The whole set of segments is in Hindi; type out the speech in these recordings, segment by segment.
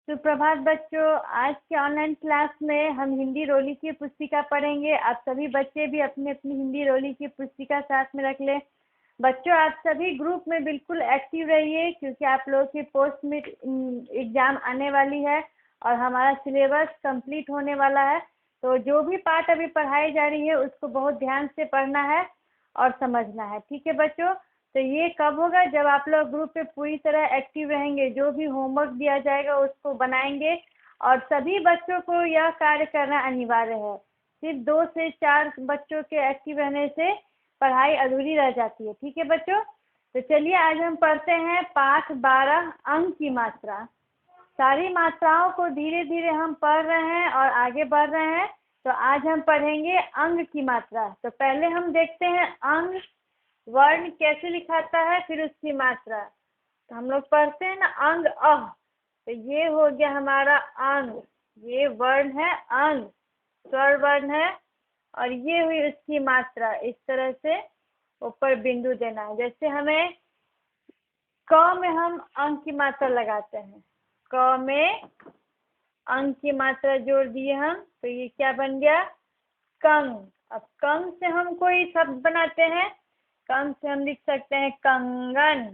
सुप्रभात बच्चों। आज के ऑनलाइन क्लास में हम हिंदी रोली की पुस्तिका पढ़ेंगे। आप सभी बच्चे भी अपनी अपनी हिंदी रोली की पुस्तिका साथ में रख लें। बच्चों, आप सभी ग्रुप में बिल्कुल एक्टिव रहिए, क्योंकि आप लोगों की पोस्ट मिड एग्जाम आने वाली है और हमारा सिलेबस कंप्लीट होने वाला है। तो जो भी पार्ट अभी पढ़ाई जा रही है उसको बहुत ध्यान से पढ़ना है और समझना है। ठीक है बच्चों? तो ये कब होगा? जब आप लोग ग्रुप पे पूरी तरह एक्टिव रहेंगे। जो भी होमवर्क दिया जाएगा उसको बनाएंगे और सभी बच्चों को यह कार्य करना अनिवार्य है। सिर्फ 2 से 4 बच्चों के एक्टिव रहने से पढ़ाई अधूरी रह जाती है। ठीक है बच्चों? तो चलिए आज हम पढ़ते हैं पाठ 12 अंक की मात्रा। सारी मात्राओं को धीरे धीरे हम पढ़ रहे हैं और आगे बढ़ रहे हैं। तो आज हम पढ़ेंगे अंग की मात्रा। तो पहले हम देखते हैं अंग वर्ण कैसे लिखाता है, फिर उसकी मात्रा। तो हम लोग पढ़ते हैं ना अंग अह। तो ये हो गया हमारा अंग, ये वर्ण है अंग, स्वर वर्ण है। और ये हुई उसकी मात्रा। इस तरह से ऊपर बिंदु देना है। जैसे हमें क में हम अंग की मात्रा लगाते हैं, क में अंग की मात्रा जोड़ दिए हम, तो ये क्या बन गया? कंग। अब कंग से हम कोई शब्द बनाते हैं। कंग से हम लिख सकते हैं कंगन।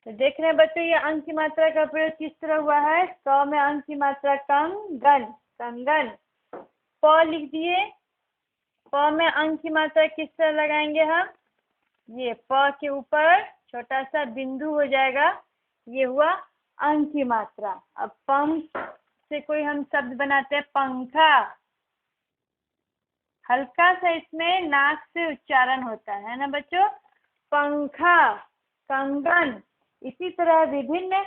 तो देख रहे हैं बच्चों, ये अंग की मात्रा का प्रयोग किस तरह हुआ है। क में अंग की मात्रा कंगन, कंगन। प लिख दिए। प में अंग की मात्रा किस तरह लगाएंगे हम? ये प के ऊपर छोटा सा बिंदु हो जाएगा। ये हुआ अंग की मात्रा। अब पंख से कोई हम शब्द बनाते हैं पंखा। हल्का सा इसमें नाक से उच्चारण होता है ना बच्चों? पंखा, कंगन। इसी तरह विभिन्न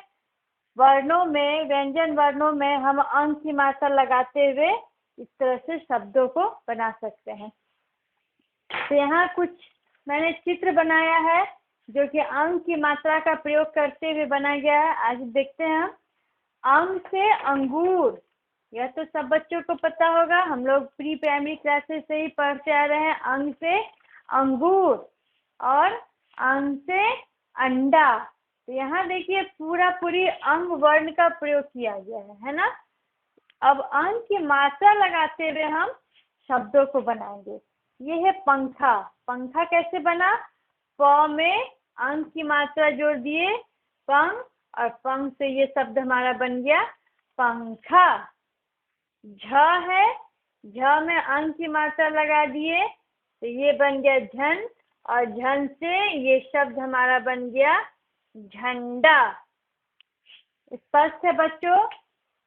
वर्णों में, व्यंजन वर्णों में हम अंग की मात्रा लगाते हुए इस तरह से शब्दों को बना सकते हैं। तो यहाँ कुछ मैंने चित्र बनाया है जो कि अंग की मात्रा का प्रयोग करते हुए बनाया गया है। आज देखते हैं हम। अंग से अंगूर, यह तो सब बच्चों को पता होगा। हम लोग प्री प्राइमरी क्लासेस से ही पढ़ते आ रहे हैं। अंग से अंगूर और अंग से अंडा। तो यहाँ देखिए पूरी अंग वर्ण का प्रयोग किया गया है ना? अब अंग की मात्रा लगाते हुए हम शब्दों को बनाएंगे। ये है पंखा। पंखा कैसे बना? प में अंग की मात्रा जोड़ दिए पंख, और पंख से ये शब्द हमारा बन गया पंखा। झ है, झ में अंग की मात्रा लगा दिए तो ये बन गया झन, और झन से ये शब्द हमारा बन गया झंडा। स्पष्ट है बच्चों?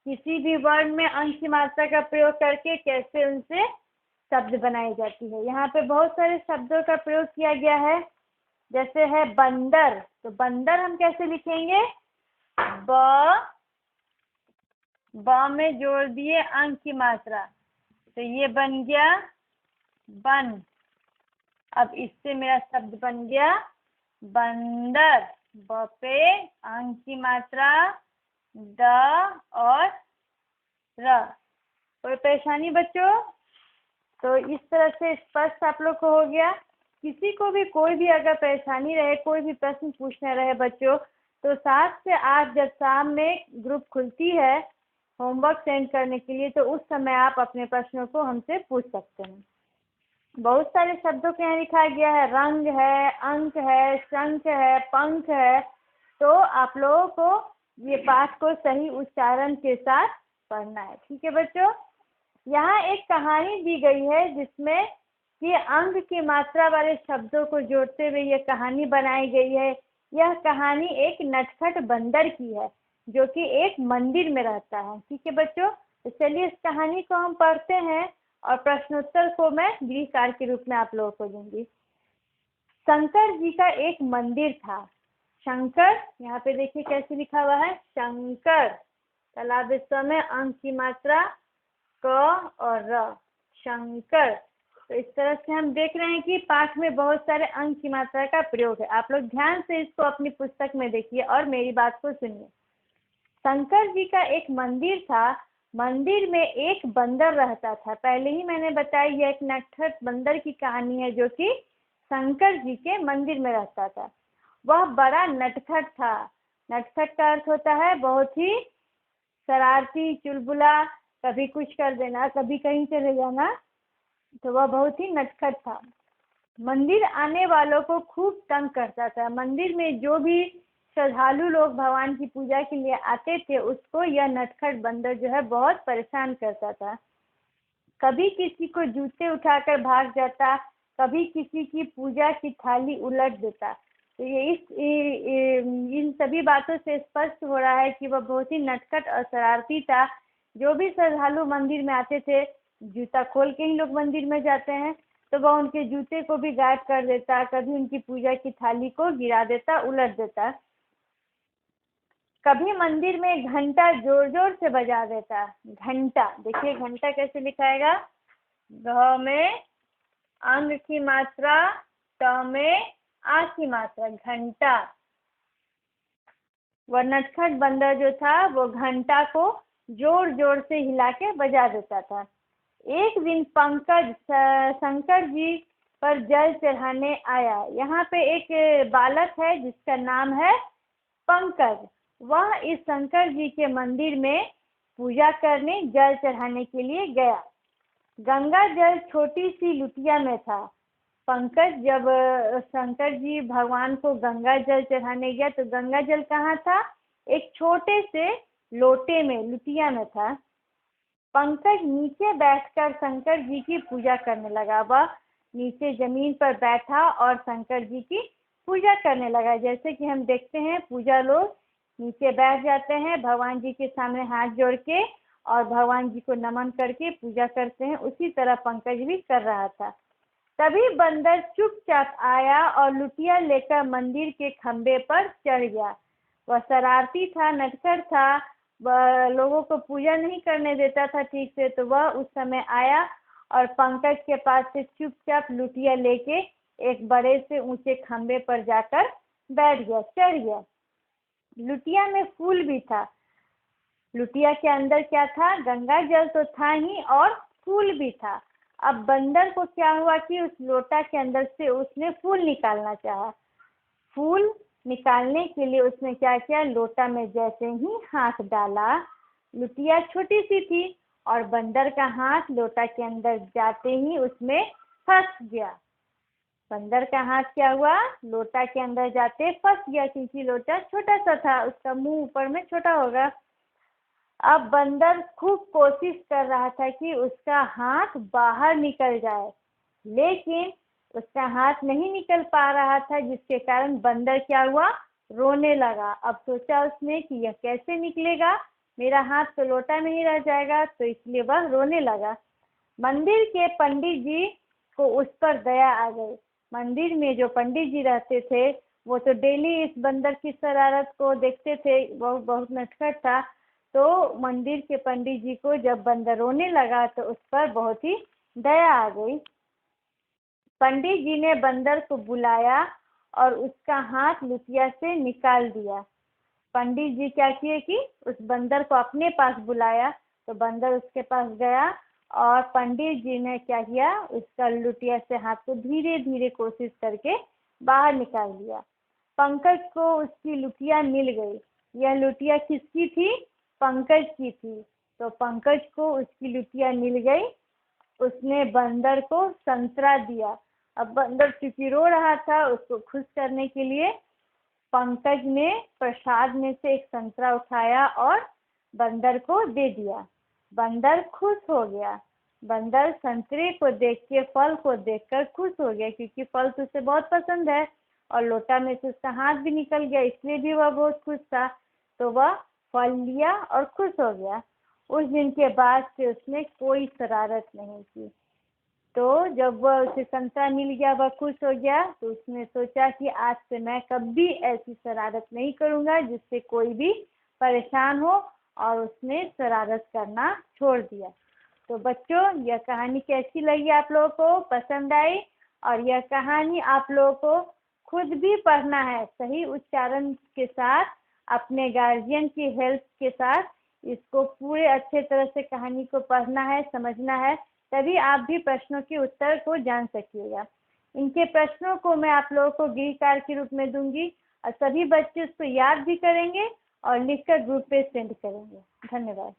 किसी भी वर्ण में अंग की मात्रा का प्रयोग करके कैसे उनसे शब्द बनाई जाती है। यहाँ पे बहुत सारे शब्दों का प्रयोग किया गया है। जैसे है बंदर। तो बंदर हम कैसे लिखेंगे? ब में जोड़ दिए अंग की मात्रा, तो ये बन गया बन। अब इससे मेरा शब्द बन गया बंदर। ब पे अंग की मात्रा द और र। कोई परेशानी बच्चों? तो इस तरह से स्पष्ट आप लोग को हो गया। किसी को भी कोई भी अगर परेशानी रहे, कोई भी प्रश्न पूछना रहे बच्चों, तो 7 से 8 जब शाम में ग्रुप खुलती है होमवर्क सेंड करने के लिए, तो उस समय आप अपने प्रश्नों को हमसे पूछ सकते हैं। बहुत सारे शब्दों के यहाँ लिखा गया है। रंग है, अंक है, शंख है, पंख है। तो आप लोगों को ये पाठ को सही उच्चारण के साथ पढ़ना है। ठीक है बच्चों? यहाँ एक कहानी दी गई है जिसमें कि अंग की मात्रा वाले शब्दों को जोड़ते हुए यह कहानी बनाई गई है। यह कहानी एक नटखट बंदर की है जो कि एक मंदिर में रहता है। ठीक है बच्चों? तो चलिए इस कहानी को हम पढ़ते हैं और प्रश्नोत्तर को मैं गृह कार्य के रूप में आप लोगों को दूंगी। शंकर जी का एक मंदिर था। शंकर, यहाँ पे देखिए कैसे लिखा हुआ है, शंकर। तालाब में अंग की मात्रा क और र, शंकर। तो इस तरह से हम देख रहे हैं कि पाठ में बहुत सारे अंग की मात्रा का प्रयोग है। आप लोग ध्यान से इसको अपनी पुस्तक में देखिए और मेरी बात को सुनिए। शंकर जी का एक मंदिर था। मंदिर में एक बंदर रहता था। पहले ही मैंने बताया यह एक नटखट बंदर की कहानी है जो कि शंकर जी के मंदिर में रहता था। वह बड़ा नटखट था। नटखट का अर्थ होता है बहुत ही शरारती, चुलबुला, कभी कुछ कर देना, कभी कहीं चले जाना। तो वह बहुत ही नटखट था। मंदिर आने वालों को खूब तंग करता था। मंदिर में जो भी श्रद्धालु लोग भगवान की पूजा के लिए आते थे, उसको यह नटखट बंदर जो है बहुत परेशान करता था। कभी किसी को जूते उठाकर भाग जाता, कभी किसी की पूजा की थाली उलट देता। तो ये इन सभी बातों से स्पष्ट हो रहा है कि वह बहुत ही नटखट और शरारती था। जो भी श्रद्धालु मंदिर में आते थे, जूता खोल के ही लोग मंदिर में जाते हैं, तो वह उनके जूते को भी गायब कर देता, कभी उनकी पूजा की थाली को गिरा देता, उलट देता। कभी मंदिर में घंटा जोर जोर से बजा देता। घंटा, देखिए घंटा कैसे लिखाएगा, घ में अंग की मात्रा, त में आ की मात्रा, घंटा। वह नटखट बंदर जो था वो घंटा को जोर जोर से हिला के बजा देता था। एक दिन पंकज शंकर जी पर जल चढ़ाने आया। यहाँ पे एक बालक है जिसका नाम है पंकज। वह इस शंकर जी के मंदिर में पूजा करने, जल चढ़ाने के लिए गया। गंगा जल छोटी सी लुटिया में था। पंकज जब शंकर जी भगवान को गंगा जल चढ़ाने गया तो गंगा जल कहाँ था, एक छोटे से लोटे में, लुटिया में था। पंकज नीचे बैठकर शंकर जी की पूजा करने लगा। वह नीचे जमीन पर बैठा और शंकर जी की पूजा करने लगा। जैसे कि हम देखते हैं पूजा लोग नीचे बैठ जाते हैं, भगवान जी के सामने हाथ जोड़ के और भगवान जी को नमन करके पूजा करते हैं, उसी तरह पंकज भी कर रहा था। तभी बंदर चुपचाप आया और लुटिया लेकर मंदिर के खंबे पर चढ़ गया। वह शरारती था, नटखट था, वह लोगों को पूजा नहीं करने देता था ठीक से। तो वह उस समय आया और पंकज के पास से चुपचाप लुटिया लेके एक बड़े से ऊंचे खंबे पर जाकर बैठ गया, चढ़ गया। लुटिया में फूल भी था। लुटिया के अंदर क्या था, गंगा जल तो था ही और फूल भी था। अब बंदर को क्या हुआ कि उस लोटा के अंदर से उसने फूल निकालना चाहा। फूल निकालने के लिए उसने क्या किया, लोटा में जैसे ही हाथ डाला, लुटिया छोटी सी थी और बंदर का हाथ लोटा के अंदर जाते ही उसमें फंस गया। बंदर का हाथ क्या हुआ, लोटा के अंदर जाते फंस गया, क्योंकि लोटा छोटा सा था, उसका मुंह ऊपर में छोटा होगा। अब बंदर खूब कोशिश कर रहा था कि उसका हाथ बाहर निकल जाए, लेकिन उसका हाथ नहीं निकल पा रहा था, जिसके कारण बंदर क्या हुआ, रोने लगा। अब सोचा उसने कि यह कैसे निकलेगा, मेरा हाथ तो लोटा में ही रह जाएगा, तो इसलिए वह रोने लगा। मंदिर के पंडित जी को उस पर दया आ गई। मंदिर में जो पंडित जी रहते थे वो तो डेली इस बंदर की शरारत को देखते थे, वो बहुत नटखट था। तो मंदिर के पंडित जी को जब बंदर रोने लगा तो उस पर बहुत ही दया आ गई। पंडित जी ने बंदर को बुलाया और उसका हाथ लुटिया से निकाल दिया। पंडित जी क्या किए कि उस बंदर को अपने पास बुलाया, तो बंदर उसके पास गया और पंडित जी ने क्या किया, उसका लुटिया से हाथ को धीरे धीरे कोशिश करके बाहर निकाल दिया। पंकज को उसकी लुटिया मिल गई। यह लुटिया किसकी थी, पंकज की थी। तो पंकज को उसकी लुटिया मिल गई। उसने बंदर को संतरा दिया। अब बंदर चूंकि रो रहा था, उसको खुश करने के लिए पंकज ने प्रसाद में से एक संतरा उठाया और बंदर को दे दिया। बंदर खुश हो गया। बंदर संतरे को देख के, फल को देखकर खुश हो गया, क्योंकि फल तो उसे बहुत पसंद है और लोटा में से उसका हाथ भी निकल गया, इसलिए भी वह बहुत खुश था। तो वह फल लिया और खुश हो गया। उस दिन के बाद से उसने कोई शरारत नहीं की। तो जब वह उसे संतरा मिल गया, वह खुश हो गया, तो उसने सोचा कि आज से मैं कभी ऐसी शरारत नहीं करूँगा जिससे कोई भी परेशान हो, और उसने शरारत करना छोड़ दिया। तो बच्चों, यह कहानी कैसी लगी आप लोगों को, पसंद आई? और यह कहानी आप लोगों को खुद भी पढ़ना है, सही उच्चारण के साथ, अपने गार्जियन की हेल्प के साथ इसको पूरे अच्छे तरह से कहानी को पढ़ना है, समझना है, तभी आप भी प्रश्नों के उत्तर को जान सकिएगा। इनके प्रश्नों को मैं आप लोगों को गृह कार्य के रूप में दूंगी, और सभी बच्चे उसको याद भी करेंगे और लिखकर ग्रुप पे सेंड करेंगे। धन्यवाद।